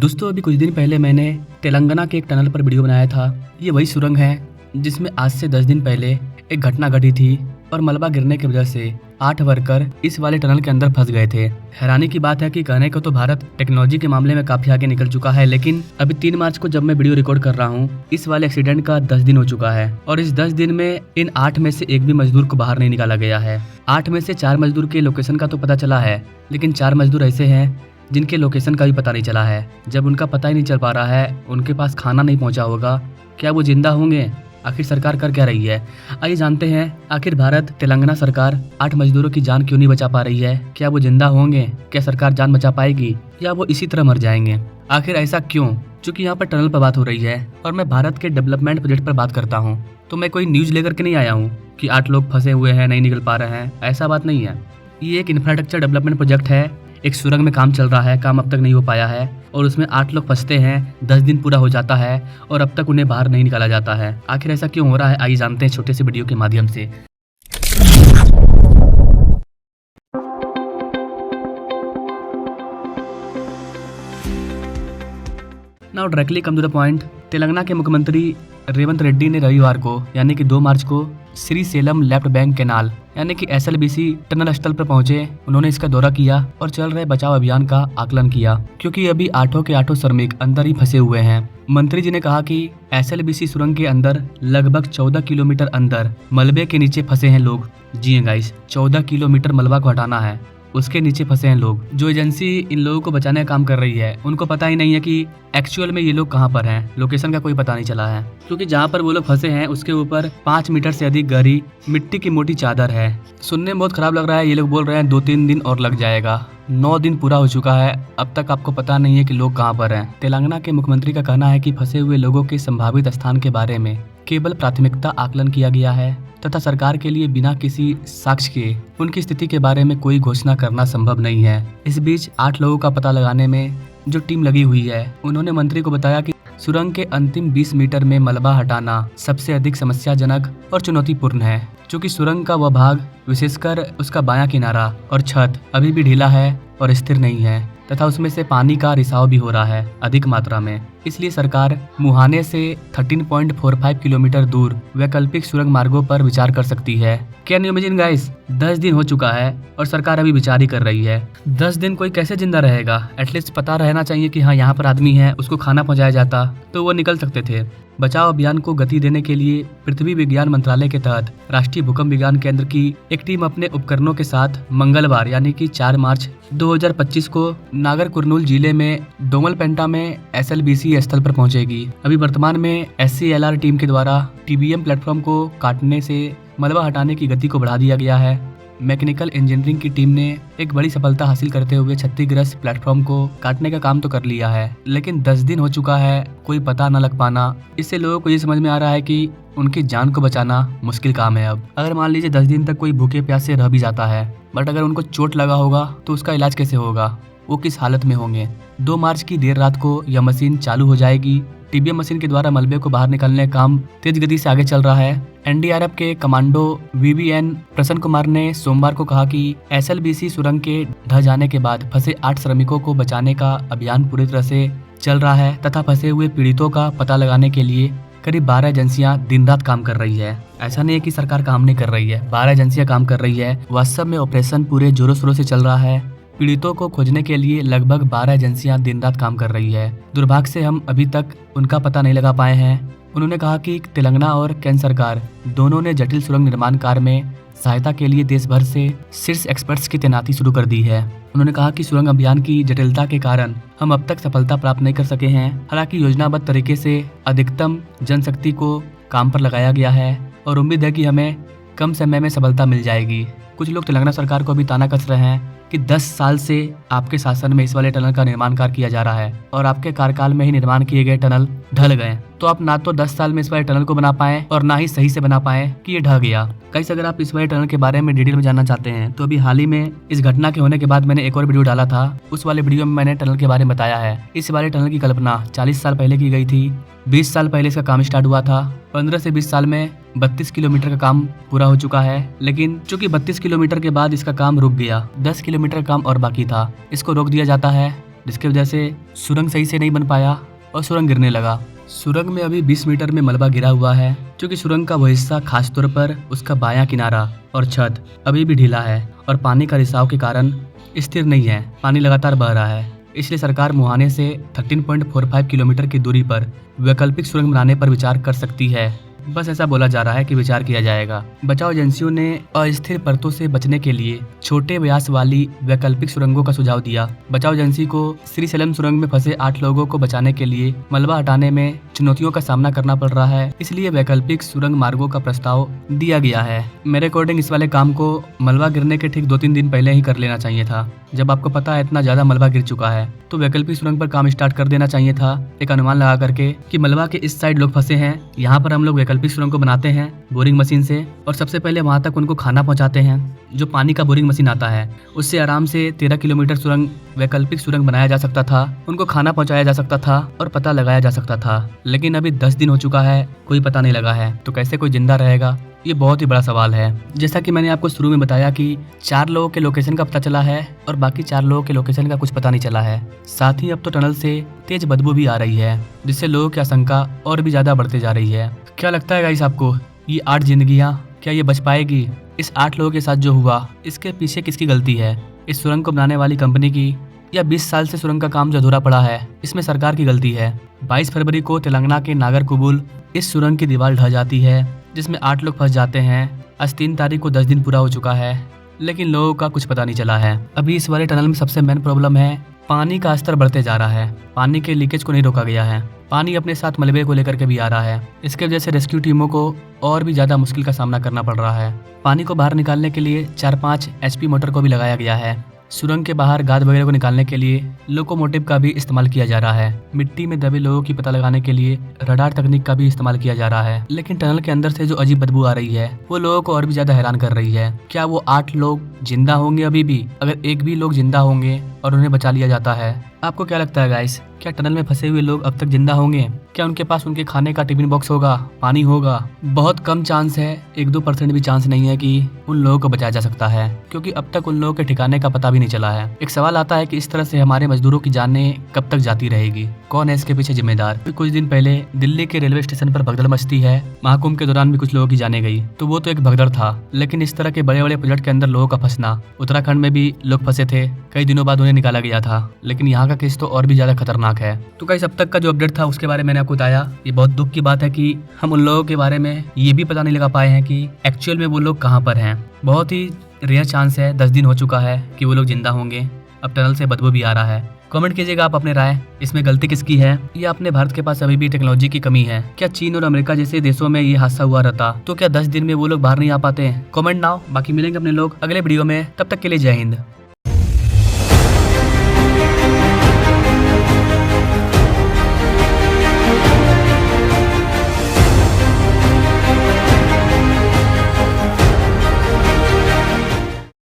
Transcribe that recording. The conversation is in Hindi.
दोस्तों अभी कुछ दिन पहले मैंने तेलंगाना के एक टनल पर वीडियो बनाया था। ये वही सुरंग है जिसमें आज से 10 दिन पहले एक घटना घटी थी और मलबा गिरने की वजह से 8 वर्कर इस वाले टनल के अंदर फंस गए थे। हैरानी की बात है कि कहने को तो भारत टेक्नोलॉजी के मामले में काफी आगे निकल चुका है, लेकिन अभी 3 मार्च को जब मैं वीडियो रिकॉर्ड कर रहा हूँ इस वाले एक्सीडेंट का 10 दिन हो चुका है और इस 10 दिन में इन 8 में से एक भी मजदूर को बाहर नहीं निकाला गया है। 8 में से 4 मजदूर के लोकेशन का तो पता चला है, लेकिन 4 मजदूर ऐसे हैं जिनके लोकेशन का भी पता नहीं चला है। जब उनका पता ही नहीं चल पा रहा है, उनके पास खाना नहीं पहुंचा होगा, क्या वो जिंदा होंगे? आखिर सरकार कर क्या रही है? आइए जानते हैं आखिर भारत तेलंगाना सरकार 8 मजदूरों की जान क्यों नहीं बचा पा रही है। क्या वो जिंदा होंगे? क्या सरकार जान बचा पाएगी या वो इसी तरह मर जाएंगे? आखिर ऐसा क्यों? चूंकि यहाँ पर टनल पर बात हो रही है और मैं भारत के डेवलपमेंट प्रोजेक्ट पर बात करता हूँ, तो मैं कोई न्यूज लेकर के नहीं आया हूँ कि 8 लोग फंसे हुए हैं, नहीं निकल पा रहे हैं। ऐसा बात नहीं है। ये एक इंफ्रास्ट्रक्चर डेवलपमेंट प्रोजेक्ट है। एक सुरंग में काम चल रहा है, काम अब तक नहीं हो पाया है और उसमें 8 लोग फंसते हैं। 10 दिन पूरा हो जाता है और अब तक उन्हें बाहर नहीं निकाला जाता है। आखिर ऐसा क्यों हो रहा है, आइए जानते हैं छोटे से वीडियो के माध्यम से। Now directly come to the point. Telangana के मुख्यमंत्री रेवंत रेड्डी ने रविवार को यानी कि 2 मार्च को श्रीसेलम लेफ्ट बैंक कैनाल यानी कि SLBC टनल स्थल पर पहुंचे। उन्होंने इसका दौरा किया और चल रहे बचाव अभियान का आकलन किया, क्योंकि अभी 8 के 8 श्रमिक अंदर ही फंसे हुए हैं। मंत्री जी ने कहा कि SLBC सुरंग के अंदर लगभग 14 किलोमीटर अंदर मलबे के नीचे फंसे हैं लोग। जी गाइस, 14 किलोमीटर मलबा को हटाना है, उसके नीचे फंसे हैं लोग। जो एजेंसी इन लोगों को बचाने का काम कर रही है उनको पता ही नहीं है कि एक्चुअल में ये लोग कहाँ पर हैं। लोकेशन का कोई पता नहीं चला है, क्योंकि जहाँ पर वो लोग फंसे हैं उसके ऊपर 5 मीटर से अधिक गहरी मिट्टी की मोटी चादर है। सुनने में बहुत खराब लग रहा है। ये लोग बोल रहे हैं 2-3 दिन और लग जाएगा। 9 दिन पूरा हो चुका है, अब तक आपको पता नहीं है कि लोग कहाँ पर हैं। तेलंगाना के मुख्यमंत्री का कहना है कि फंसे हुए लोगों के संभावित स्थान के बारे में केवल प्राथमिकता आकलन किया गया है तथा सरकार के लिए बिना किसी साक्ष्य के उनकी स्थिति के बारे में कोई घोषणा करना संभव नहीं है। इस बीच 8 लोगों का पता लगाने में जो टीम लगी हुई है, उन्होंने मंत्री को बताया कि सुरंग के अंतिम 20 मीटर में मलबा हटाना सबसे अधिक समस्याजनक और चुनौतीपूर्ण है, क्योंकि सुरंग का वह भाग, विशेषकर उसका बायां किनारा और छत अभी भी ढीला है और स्थिर नहीं है तथा उसमें से पानी का रिसाव भी हो रहा है अधिक मात्रा में। इसलिए सरकार मुहाने से 13.45 किलोमीटर दूर वैकल्पिक सुरंग मार्गों पर विचार कर सकती है। कैन यू इमेजिन गाइस, 10 दिन हो चुका है और सरकार अभी विचार ही कर रही है। 10 दिन कोई कैसे जिंदा रहेगा? एटलीस्ट पता रहना चाहिए कि हाँ यहाँ पर आदमी है, उसको खाना पहुँचाया जाता तो वो निकल सकते थे। बचाव अभियान को गति देने के लिए पृथ्वी विज्ञान मंत्रालय के तहत राष्ट्रीय भूकंप विज्ञान केंद्र की एक टीम अपने उपकरणों के साथ मंगलवार यानी कि 4 मार्च 2025 को नागर कुरनूल जिले में डोमलपेंटा में SLBC स्थल पर पहुंचेगी। अभी वर्तमान में SCLR टीम के द्वारा TBM प्लेटफॉर्म को काटने से मलबा हटाने की गति को बढ़ा दिया गया है। मैकेनिकल इंजीनियरिंग की टीम ने एक बड़ी सफलता हासिल करते हुए क्षतिग्रस्त प्लेटफॉर्म को काटने का काम तो कर लिया है, लेकिन 10 दिन हो चुका है, कोई पता न लग पाना। इससे लोगों को ये समझ में आ रहा है कि उनकी जान को बचाना मुश्किल काम है। अब अगर मान लीजिए 10 दिन तक कोई भूखे प्यासे रह भी जाता है, बट अगर उनको चोट लगा होगा तो उसका इलाज कैसे होगा? वो किस हालत में होंगे? 2 मार्च की देर रात को यह मशीन चालू हो जाएगी। TBM मशीन के द्वारा मलबे को बाहर निकालने का काम तेज गति से आगे चल रहा है। NDRF के कमांडो VVN प्रसन्न कुमार ने सोमवार को कहा कि SLBC सुरंग के ढह जाने के बाद फंसे 8 श्रमिकों को बचाने का अभियान पूरी तरह से चल रहा है तथा फंसे हुए पीड़ितों का पता लगाने के लिए करीब 12 एजेंसियां दिन रात काम कर रही है। ऐसा नहीं है कि सरकार काम नहीं कर रही है, 12 एजेंसियां काम कर रही है। वास्तव में ऑपरेशन पूरे जोरों शोरों से चल रहा है। पीड़ितों को खोजने के लिए लगभग 12 एजेंसियां दिन रात काम कर रही है। दुर्भाग्य से हम अभी तक उनका पता नहीं लगा पाए हैं। उन्होंने कहा कि तेलंगाना और केंद्र सरकार दोनों ने जटिल सुरंग निर्माण कार्य में सहायता के लिए देश भर से शीर्ष एक्सपर्ट्स की तैनाती शुरू कर दी है। उन्होंने कहा कि सुरंग अभियान की जटिलता के कारण हम अब तक सफलता प्राप्त नहीं कर सके हैं। हालांकि योजनाबद्ध तरीके से अधिकतम जनशक्ति को काम पर लगाया गया है और उम्मीद है कि हमें कम समय में सफलता मिल जाएगी। कुछ लोग तेलंगाना सरकार को भी ताना कस रहे हैं कि 10 साल से आपके शासन में इस वाले टनल का निर्माण कार्य किया जा रहा है और आपके कार्यकाल में ही निर्माण किए गए टनल ढल गए, तो आप ना तो 10 साल में इस वाले टनल को बना पाए और ना ही सही से बना पाए कि ये ढह गया। गाइस, अगर आप इस वाले टनल के बारे में डिटेल में जानना चाहते हैं तो अभी हाल ही में इस घटना के होने के बाद मैंने एक और वीडियो डाला था। उस वाले वीडियो में मैंने टनल के बारे में बताया है। इस वाले टनल की कल्पना 40 साल पहले की गई थी। 20 साल पहले इसका काम स्टार्ट हुआ था। 15 से 20 साल में 32 किलोमीटर का काम पूरा हो चुका है, लेकिन चूंकि 32 किलोमीटर के बाद इसका काम रुक गया, 10 किलोमीटर का काम और बाकी था। इसको रोक दिया जाता है जिसकी वजह से सुरंग सही से नहीं बन पाया और सुरंग गिरने लगा। सुरंग में अभी 20 मीटर में मलबा गिरा हुआ है, क्योंकि सुरंग का वो हिस्सा खासतौर पर उसका बायां किनारा और छत अभी भी ढीला है और पानी का रिसाव के कारण स्थिर नहीं है। पानी लगातार बह रहा है, इसलिए सरकार मुहाने से 13.45 किलोमीटर की दूरी पर वैकल्पिक सुरंग बनाने पर विचार कर सकती है। बस ऐसा बोला जा रहा है कि विचार किया जाएगा। बचाव एजेंसियों ने अस्थिर परतों से बचने के लिए छोटे व्यास वाली वैकल्पिक सुरंगों का सुझाव दिया। बचाव एजेंसी को श्रीशैलम सुरंग में फंसे 8 लोगों को बचाने के लिए मलबा हटाने में चुनौतियों का सामना करना पड़ रहा है, इसलिए वैकल्पिक सुरंग मार्गों का प्रस्ताव दिया गया है। मेरे अकॉर्डिंग इस वाले काम को मलबा गिरने के ठीक 2-3 दिन पहले ही कर लेना चाहिए था। जब आपको पता है इतना ज्यादा मलबा गिर चुका है तो वैकल्पिक सुरंग पर काम स्टार्ट कर देना चाहिए था, एक अनुमान लगा करके कि मलबा के इस साइड लोग फंसे हैं, यहाँ पर हम लोग वैकल्पिक सुरंग को बनाते हैं बोरिंग मशीन से और सबसे पहले वहां तक उनको खाना पहुंचाते हैं। जो पानी का बोरिंग मशीन आता है उससे आराम से 13 किलोमीटर सुरंग वैकल्पिक सुरंग बनाया जा सकता था, उनको खाना पहुंचाया जा सकता था और पता लगाया जा सकता था। लेकिन अभी 10 दिन हो चुका है, कोई पता नहीं लगा है, तो कैसे कोई जिंदा रहेगा, ये बहुत ही बड़ा सवाल है। जैसा कि मैंने आपको शुरू में बताया कि 4 लोगों के लोकेशन का पता चला है और बाकी 4 लोगों के लोकेशन का कुछ पता नहीं चला है। साथ ही अब तो टनल से तेज बदबू भी आ रही है, जिससे लोगों की आशंका और भी ज्यादा बढ़ते जा रही है। क्या लगता है गाइस आपको, ये 8 जिंदगियां क्या ये बच पाएगी? इस 8 लोगों के साथ जो हुआ इसके पीछे किसकी गलती है? इस सुरंग को बनाने वाली कंपनी की, या 20 साल से सुरंग का काम जो अधूरा पड़ा है इसमें सरकार की गलती है? 22 फरवरी को तेलंगाना के नागरकुबुल इस सुरंग की दीवार ढह जाती है, जिसमें 8 लोग फंस जाते हैं। आज 3 तारीख को 10 दिन पूरा हो चुका है, लेकिन लोगों का कुछ पता नहीं चला है। अभी इस वाले टनल में सबसे मेन प्रॉब्लम है पानी का स्तर बढ़ते जा रहा है। पानी के लीकेज को नहीं रोका गया है, पानी अपने साथ मलबे को लेकर के भी आ रहा है। इसके वजह से रेस्क्यू टीमों को और भी ज्यादा मुश्किल का सामना करना पड़ रहा है। पानी को बाहर निकालने के लिए 4-5 HP मोटर को भी लगाया गया है। सुरंग के बाहर गाद वगैरह को निकालने के लिए लोकोमोटिव का भी इस्तेमाल किया जा रहा है। मिट्टी में दबे लोगों की पता लगाने के लिए रडार तकनीक का भी इस्तेमाल किया जा रहा है। लेकिन टनल के अंदर से जो अजीब बदबू आ रही है वो लोगों को और भी ज्यादा हैरान कर रही है। क्या वो 8 लोग जिंदा होंगे अभी भी? अगर एक भी लोग जिंदा होंगे और उन्हें बचा लिया जाता है, आपको क्या लगता है गाइस, क्या टनल में फंसे हुए लोग अब तक जिंदा होंगे? क्या उनके पास उनके खाने का टिफिन बॉक्स होगा, पानी होगा? बहुत कम चांस है, 1-2% भी चांस नहीं है कि उन लोगों को बचाया जा सकता है, क्योंकि अब तक उन लोगों के ठिकाने का पता भी नहीं चला है। एक सवाल आता है कि इस तरह से हमारे मजदूरों की जानें कब तक जाती रहेगी? कौन है इसके पीछे जिम्मेदार? कुछ दिन पहले दिल्ली के रेलवे स्टेशन पर भगदड़ मचती है। महाकुंभ के दौरान भी कुछ लोगों की जाने गई, तो वो तो एक भगदड़ था। लेकिन इस तरह के बड़े बड़े प्रोजेक्ट के अंदर लोगों का फंसना, उत्तराखंड में भी लोग फंसे थे, कई दिनों बाद उन्हें निकाला गया था। लेकिन यहाँ का केस तो और भी ज्यादा खतरनाक है। तो गाइस, अब तक का जो अपडेट था उसके बारे में मैंने आपको बताया। ये बहुत दुख की बात है कि हम उन लोगों के बारे में ये भी पता नहीं लगा पाए हैं कि एक्चुअल में वो लोग कहाँ पर हैं। बहुत ही रेयर चांस है, 10 दिन हो चुका है, कि वो लोग जिंदा होंगे। अब टनल से बदबू भी आ रहा है। कमेंट कीजिएगा आप अपने राय, इसमें गलती किसकी है, या अपने भारत के पास अभी भी टेक्नोलॉजी की कमी है? क्या चीन और अमेरिका जैसे देशों में ये हादसा हुआ रहता तो क्या 10 दिन में वो लोग बाहर नहीं आ पाते हैं? Comment now. बाकी मिलेंगे अपने लोग अगले वीडियो में, तब तक के लिए जय हिंद।